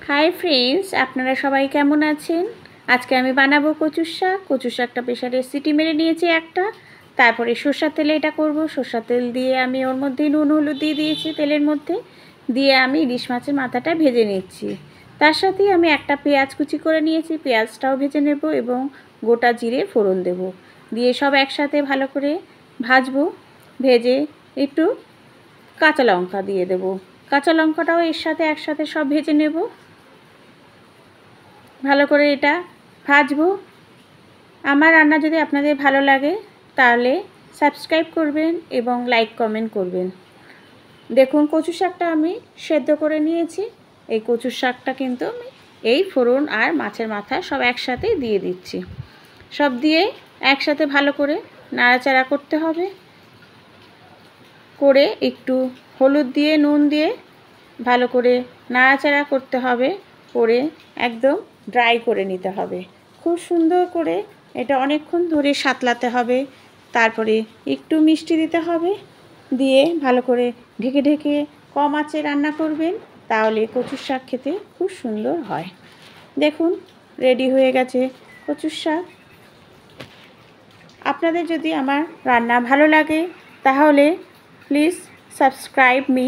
Hi friends, আপনারা সবাই কেমন আছেন? আজকে আমি বানাবো কচুর শাক। কচুর শাকটা প্রেসারে সিটি মেরে নিয়েছি একটা। তারপরে সরষের তেলে এটা করব। সরষের তেল দিয়ে আমি ওর মধ্যে নুন হলুদ দিয়ে দিয়েছি তেলের মধ্যে। দিয়ে আমি ইলিশ মাছের মাথাটা ভেজে নিচ্ছি। তার সাথেই আমি একটা পেঁয়াজ কুচি করে নিয়েছি, পেঁয়াজটাও ভেজে নেব এবং গোটা জিরে ফোড়ন দেব। দিয়ে সব একসাথে ভালো করে ভাজবো। ভেজে একটু কাঁচা লঙ্কা দিয়ে দেব। কাঁচা লঙ্কাটাও এর সাথে একসাথে সব ভেজে নেব। ভালো করে এটা ভাজবো। আমার রান্না যদি আপনাদের ভালো লাগে তাহলে সাবস্ক্রাইব করবেন এবং লাইক কমেন্ট করবেন। দেখুন কচু শাকটা আমি সেদ্ধ করে নিয়েছি। এই কচু শাকটা কিন্তু আমি এই ফোড়ন আর মাছের মাথা সব একসাথে দিয়ে দিচ্ছি। সব দিয়ে একসাথে ভালো করে নাড়াচাড়া করতে হবে। করে একটু হলুদ দিয়ে নুন দিয়ে ভালো করে নাড়াচাড়া করতে হবে। করে একদম ড্রাই করে নিতে হবে। খুব সুন্দর করে এটা অনেকক্ষণ ধরে সাঁতলাতে হবে। তারপরে একটু মিষ্টি দিতে হবে। দিয়ে ভালো করে ঢেকে ঢেকে কম আঁচে রান্না করবেন, তাহলে কচুর শাক খেতে খুব সুন্দর হয়। দেখুন রেডি হয়ে গেছে কচুর শাক। আপনাদের যদি আমার রান্না ভালো লাগে তাহলে প্লিজ সাবস্ক্রাইব মি।